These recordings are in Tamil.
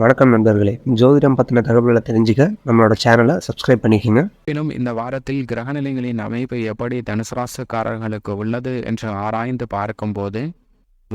வணக்கம் நண்பர்களே. ஜோதிடம் பத்தின தகவல்கள தெரிஞ்சுக்க நம்மளோட சேனல சப்ஸ்கிரைப் பண்ணிக்கங்க. இருப்பினும் இந்த வாரத்தில் கிரகநிலைகளின் அமைப்பு எப்படி தனுசு ராசிக்காரர்களுக்கு உள்ளது என்று ஆராய்ந்து பார்க்கும்போது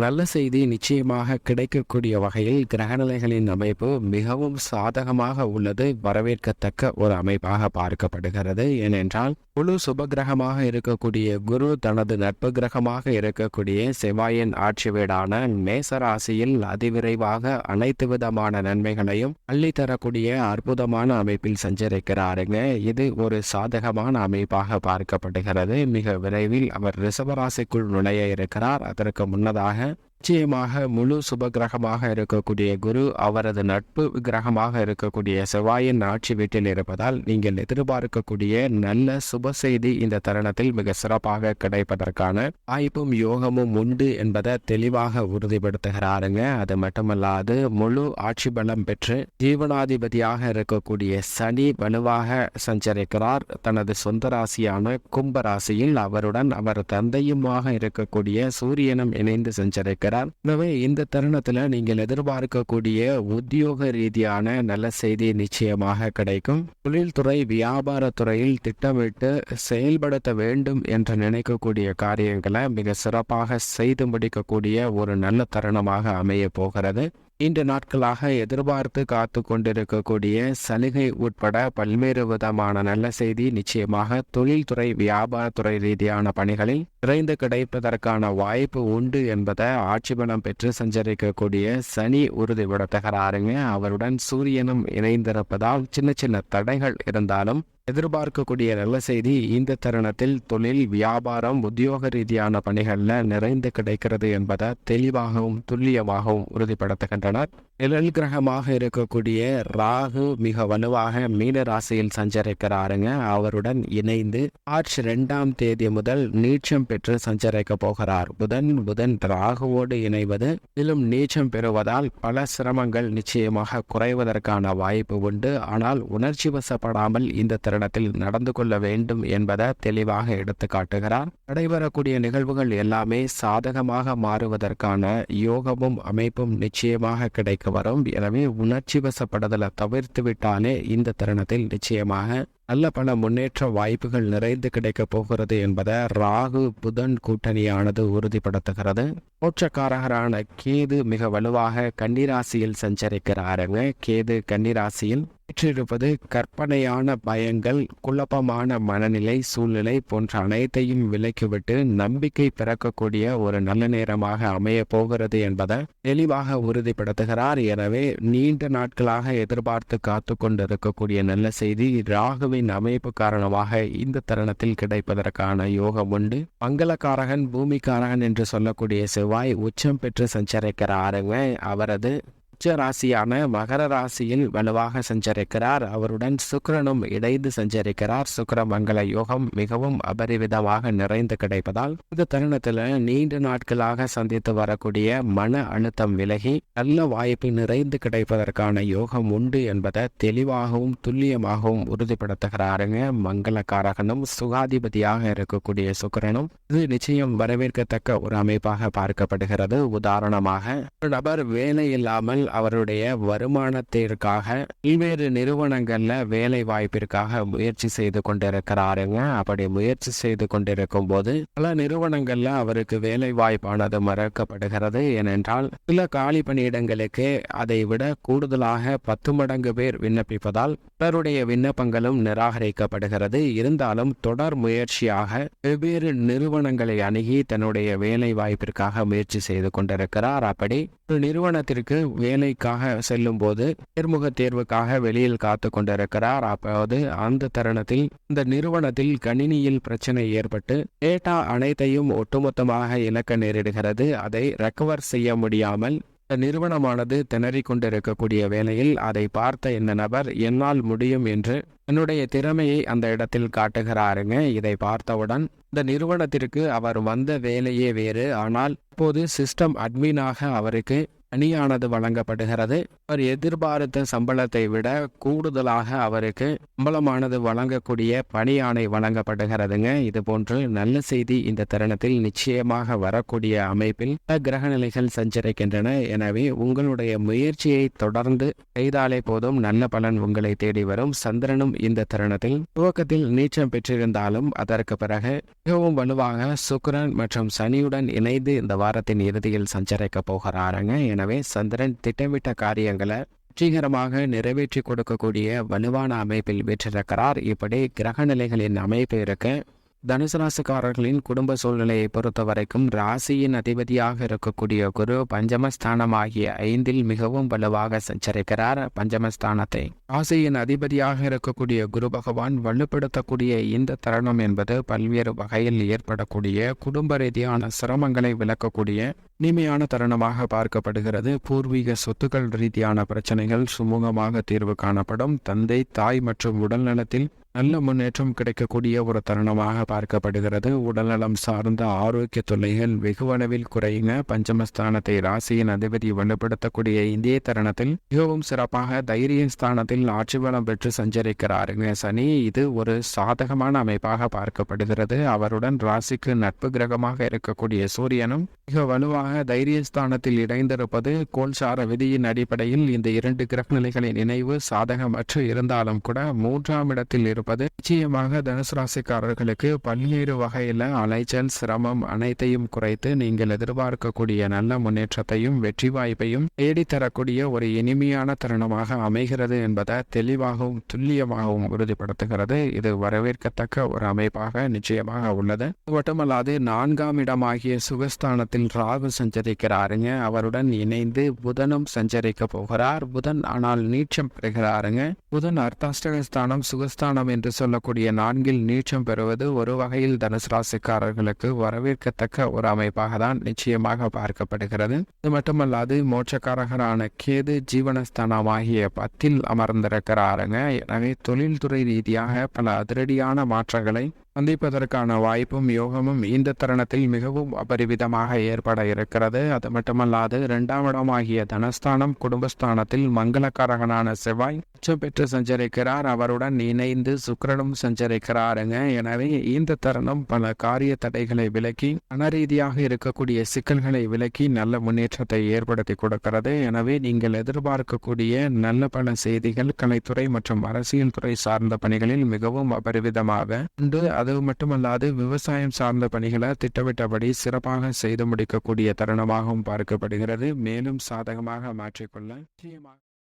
நல்ல செய்தி நிச்சயமாக கிடைக்கக்கூடிய வகையில் கிரகநிலைகளின் அமைப்பு மிகவும் சாதகமாக உள்ளது. வரவேற்கத்தக்க ஒரு அமைப்பாக பார்க்கப்படுகிறது. ஏனென்றால் முழு சுபகிரகமாக இருக்கக்கூடிய குரு தனது நட்பு கிரகமாக இருக்கக்கூடிய செவ்வாயின் ஆட்சி வீடான மேசராசியில் அதிவிரைவாக அனைத்து விதமான நன்மைகளையும் அள்ளித்தரக்கூடிய அற்புதமான அமைப்பில் சஞ்சரிக்கிறாருங்க. இது ஒரு சாதகமான அமைப்பாக பார்க்கப்படுகிறது. மிக விரைவில் அவர் ரிஷபராசிக்குள் நுழைய இருக்கிறார். அதற்கு முன்னதாக நிச்சயமாக முழு சுபகிரகமாக இருக்கக்கூடிய குரு அவரது நட்பு கிரகமாக இருக்கக்கூடிய செவ்வாயின் ஆட்சி வீட்டில் இருப்பதால் நீங்கள் எதிர்பார்க்கக்கூடிய நல்ல சுப செய்தி இந்த தருணத்தில் மிக சிறப்பாக கிடைப்பதற்கான வாய்ப்பும் யோகமும் உண்டு என்பதை தெளிவாக உறுதிப்படுத்துகிறாருங்க. அது மட்டுமல்லாது முழு ஆட்சி பலம் பெற்று ஜீவனாதிபதியாக இருக்கக்கூடிய சனி வலுவாக சஞ்சரிக்கிறார். தனது சொந்த ராசியான கும்ப ராசியில் அவருடன் அவர் தந்தையுமாக இருக்கக்கூடிய சூரியனும் இணைந்து சஞ்சரிக்கிறார். எனவே இந்த தருணத்துல நீங்கள் எதிர்பார்க்கக்கூடிய உத்தியோக ரீதியான நல்ல செய்தி நிச்சயமாக கிடைக்கும். தொழில்துறை வியாபாரத்துறையில் திட்டமிட்டு செயல்படுத்த வேண்டும் என்று நினைக்கக்கூடிய காரியங்களை மிக சிறப்பாக செய்து முடிக்கக்கூடிய ஒரு நல்ல தருணமாக அமைய போகிறது. நீண்ட நாட்களாக எதிர்பார்த்து காத்து கொண்டிருக்கக்கூடிய சலுகை உட்பட பல்வேறு விதமான நல்ல செய்தி நிச்சயமாக தொழில்துறை வியாபாரத்துறை ரீதியான பணிகளில் விரைந்து கிடைப்பதற்கான வாய்ப்பு உண்டு என்பதை ஆட்சி பலம் பெற்று சஞ்சரிக்கக்கூடிய சனி உறுதிப்படுத்துகிறாருங்க. அவருடன் சூரியனும் இணைந்திருப்பதால் சின்ன சின்ன தடைகள் இருந்தாலும் எதிர்பார்க்கக்கூடிய நல்ல செய்தி இந்த தருணத்தில் தொழில் வியாபாரம் உத்தியோக ரீதியான பணிகளில் நிறைந்து கிடைக்கிறது என்பதை தெளிவாகவும் துல்லியமாகவும் உறுதிப்படுத்துகின்றனர். நிழல் கிரகமாக இருக்கக்கூடிய ராகு மிக வலுவாக மீன ராசியில் சஞ்சரிக்கிறாருங்க. அவருடன் இணைந்து மார்ச் 2ஆம் தேதி முதல் நீச்சம் பெற்று சஞ்சரிக்க போகிறார். புதன் ராகுவோடு இணைவது மேலும் நீச்சம் பெறுவதால் பல சிரமங்கள் நிச்சயமாக குறைவதற்கான வாய்ப்பு உண்டு. ஆனால் உணர்ச்சி வசப்படாமல் இந்த தருணத்தில் நடந்து கொள்ள வேண்டும் என்பதை தெளிவாக எடுத்து காட்டுகிறார். நடைபெறக்கூடிய நிகழ்வுகள் எல்லாமே சாதகமாக மாறுவதற்கான யோகமும் அமைப்பும் நிச்சயமாக கிடைக்க வரும். எனவே உணர்ச்சி வசப்படுதலை தவிர்த்து விட்டாலே இந்த தருணத்தில் நிச்சயமாக நல்ல பல முன்னேற்ற வாய்ப்புகள் நிறைந்து கிடைக்கப் போகிறது என்பதை ராகு புதன் கூட்டணியானது உறுதிப்படுத்துகிறது. மோட்சக்காரகரான கேது மிக வலுவாக கன்னிராசியில் சஞ்சரிக்கிறாருங்க. கேது கன்னிராசியில் பெற்றிருப்பது கற்பனையான பயங்கள், குழப்பமான மனநிலை சூழ்நிலை போன்ற அனைத்தையும் விலக்கிவிட்டு நம்பிக்கை பிறக்கக்கூடிய ஒரு நல்ல நேரமாக அமைய போகிறது என்பதை தெளிவாக உறுதிப்படுத்துகிறார். எனவே நீண்ட நாட்களாக எதிர்பார்த்து காத்து கொண்டிருக்கக்கூடிய நல்ல செய்தி ராகுவின் அமைப்பு காரணமாக இந்த தருணத்தில் கிடைப்பதற்கான யோகம் உண்டு. மங்களகாரகன் பூமிக்காரகன் என்று சொல்லக்கூடிய செவ்வாய் உச்சம் பெற்று சஞ்சரிக்கிறாருங்க. அவரது உச்ச ராசியான மகர ராசியில் வலுவாக சஞ்சரிக்கிறார். அவருடன் சுக்கிரனும் இணைந்து சஞ்சரிக்கிறார். சுக்கிர மங்கள யோகம் மிகவும் அபரிவிதமாக நிறைந்து கிடைப்பதால் இந்த தருணத்தில் நீண்ட நாட்களாக சந்தித்து வரக்கூடிய மன அழுத்தம் விலகி நல்ல வாய்ப்பு நிறைந்து கிடைப்பதற்கான யோகம் உண்டு என்பதை தெளிவாகவும் துல்லியமாகவும் உறுதிப்படுத்துகிறாருங்க. மங்களகாரகனும் சுகாதிபதியாக இருக்கக்கூடிய சுக்கிரனும் இது நிச்சயம் வரவேற்கத்தக்க ஒரு அமைப்பாக பார்க்கப்படுகிறது. உதாரணமாக ஒரு நபர் வேலை இல்லாமல் அவருடைய வருமானத்திற்காக பல்வேறு நிறுவனங்கள்ல வேலை வாய்ப்பிற்காக முயற்சி செய்து கொண்டிருக்கிறாருங்க. அப்படி முயற்சி செய்து கொண்டிருக்கும் போது பல நிறுவனங்கள்ல அவருக்கு வேலை வாய்ப்பானது மறுக்கப்படுகிறது. ஏனென்றால் சில காலி பணியிடங்களுக்கு அதை விட கூடுதலாக 10 மடங்கு பேர் விண்ணப்பிப்பதால் பலருடைய விண்ணப்பங்களும் நிராகரிக்கப்படுகிறது. இருந்தாலும் தொடர் முயற்சியாக வெவ்வேறு நிறுவனங்களை அணுகி தன்னுடைய வேலை வாய்ப்பிற்காக முயற்சி செய்து கொண்டிருக்கிறார். அப்படி ஒரு நிறுவனத்திற்கு வேலைக்காக செல்லும் போது நேர்முக தேர்வுக்காக வெளியில் காத்து கொண்டிருக்கிறார். அப்போது அந்த தருணத்தில் இந்த நிறுவனத்தில் கணினியில் பிரச்சனை ஏற்பட்டு டேட்டா அனைத்தையும் ஒட்டுமொத்தமாக இழக்க நேரிடுகிறது. அதை ரெக்கவர் செய்ய முடியாமல் இந்த நிறுவனமானது திணறிக் கொண்டிருக்கக்கூடிய வேளையில் அதை பார்த்த இந்த நபர் என்னால் முடியும் என்று தன்னுடைய திறமையை அந்த இடத்தில் காட்டுகிறாருங்க. இதை பார்த்தவுடன் இந்த நிறுவனத்திற்கு அவர் வந்த வேலையே வேறு. ஆனால் இப்போது சிஸ்டம் அட்மினாக அவருக்கு பணியானது வழங்கப்படுகிறது. அவர் எதிர்பார்த்த சம்பளத்தை விட கூடுதலாக அவருக்கு சம்பளமானது வழங்கக்கூடிய பணியாணை வழங்கப்படுகிறதுங்க. இது போன்று நல்ல செய்தி இந்த தருணத்தில் நிச்சயமாக வரக்கூடிய அமைப்பில் கிரகநிலைகள் சஞ்சரிக்கின்றன. எனவே உங்களுடைய முயற்சியை தொடர்ந்து செய்தாலே போதும், நல்ல பலன் உங்களை தேடி வரும். சந்திரனும் இந்த தருணத்தில் துவக்கத்தில் நீச்சம் பெற்றிருந்தாலும் அதற்கு பிறகு மிகவும் வலுவாக சுக்கிரன் மற்றும் சனியுடன் இணைந்து இந்த வாரத்தின் இறுதியில் சஞ்சரிக்க போகிறாருங்க. எனவே சந்திரன் திட்டமிட்ட காரியங்களை வெற்றிகரமாக நிறைவேற்றி கொடுக்கக்கூடிய வலுவான அமைப்பில் பெற்றிருக்கிறார். இப்படி கிரக நிலைகளின் அமைப்பு இருக்க தனுசு ராசிக்காரர்களின் குடும்ப சூழ்நிலையை பொறுத்த வரைக்கும் ராசியின் அதிபதியாக இருக்கக்கூடிய குரு பஞ்சமஸ்தானமாகிய 5 மிகவும் வலுவாக சஞ்சரிக்கிறார். பஞ்சமஸ்தானத்தை ராசியின் அதிபதியாக இருக்கக்கூடிய குரு பகவான் வலுப்படுத்தக்கூடிய இந்த தருணம் என்பது பல்வேறு வகையில் ஏற்படக்கூடிய குடும்ப ரீதியான சிரமங்களை விளக்கக்கூடிய இனிமையான தருணமாக பார்க்கப்படுகிறது. பூர்வீக சொத்துக்கள் ரீதியான பிரச்சனைகள் சுமூகமாக தீர்வு காணப்படும். தந்தை, தாய் மற்றும் உடல்நலத்தில் நல்ல முன்னேற்றம் கிடைக்கக்கூடிய ஒரு தருணமாக பார்க்கப்படுகிறது. உடல்நலம் சார்ந்த ஆரோக்கிய தொல்லைகள் வெகுவளவில் குறையுங்க. பஞ்சமஸ்தானத்தை ராசியின் அதிபதி வலுப்படுத்தக்கூடிய இந்த தருணத்தில் மிகவும் சிறப்பாக தைரிய ஸ்தானத்தில் ஆட்சி பலம் பெற்று சஞ்சரிக்கிறாருங்க சனி. இது ஒரு சாதகமான அமைப்பாக பார்க்கப்படுகிறது. அவருடன் ராசிக்கு நட்பு கிரகமாக இருக்கக்கூடிய சூரியனும் மிக வலுவாக தைரியஸ்தானத்தில் இணைந்திருப்பது கோல்சார விதியின் அடிப்படையில் இந்த 2 கிரக நிலைகளின் இணைவு சாதகமற்று இருந்தாலும் கூட 3ஆம் இடத்தில் இருப்பது நிச்சயமாக தனுசு ராசிக்காரர்களுக்கு பல்வேறு வகையில் அலைச்சல், சிரமம் அனைத்தையும் குறைத்து நீங்கள் எதிர்பார்க்கக்கூடிய நல்ல முன்னேற்றத்தையும் வெற்றி வாய்ப்பையும் தேடித்தரக்கூடிய ஒரு இனிமையான தருணமாக அமைகிறது என்பதை தெளிவாகவும் துல்லியமாகவும் உறுதிப்படுத்துகிறது. இது வரவேற்கத்தக்க ஒரு அமைப்பாக நிச்சயமாக உள்ளது. மட்டுமல்லாது 4ஆம் இடமாகிய சுகஸ்தானத்தில் ராகு சஞ்சரிக்கிறாருங்க. அவருடன் இணைந்து புதனும் சஞ்சரிக்க போகிறார். புதன் ஆனால் நீச்சம் பெறுகிறாருங்க. புதன் அர்த்தாஷ்டகஸ்தானம் சுகஸ்தானம் என்று சொல்லக்கூடிய 4இல் நீச்சம் பெறுவது ஒரு வகையில் தனுசு ராசிக்காரர்களுக்கு வரவேற்கத்தக்க ஒரு அமைப்பாக தான் நிச்சயமாக பார்க்கப்படுகிறது. இது மட்டுமல்லாது மோட்சக்காரகரான கேது ஜீவனஸ்தானமாகிய 10இல் அமர்ந்திருக்கிறாருங்க. எனவே தொழில்துறை ரீதியாக பல அதிரடியான மாற்றங்களை சந்திப்பதற்கான வாய்ப்பும் யோகமும் இந்த தருணத்தில் மிகவும் அபரிவிதமாக ஏற்பட இருக்கிறது. அது மட்டுமல்லாது 2ஆம் இடமாகிய தனஸ்தானம் குடும்பஸ்தானத்தில் மங்களக்காரகனான செவ்வாய் உச்சம் பெற்று சஞ்சரிக்கிறார். அவருடன் இணைந்து சுக்கிரனும் சஞ்சரிக்கிறாருங்க. எனவே இந்த தருணம் பல காரிய தடைகளை விலக்கி மனரீதியாக இருக்கக்கூடிய சிக்கல்களை விலக்கி நல்ல முன்னேற்றத்தை ஏற்படுத்தி கொடுக்கிறது. எனவே நீங்கள் எதிர்பார்க்கக்கூடிய நல்ல பல செய்திகள் கலைத்துறை மற்றும் அரசியல் துறை சார்ந்த பணிகளில் மிகவும் அபரிவிதமாக உண்டு. அது மட்டுமல்லாது விவசாயம் சார்ந்த பணிகளை திட்டமிட்டபடி சிறப்பாக செய்து முடிக்கக்கூடிய தருணமாகவும் பார்க்கப்படுகிறது. மேலும் சாதகமாக மாற்றிக்கொள்ள நிச்சயமாக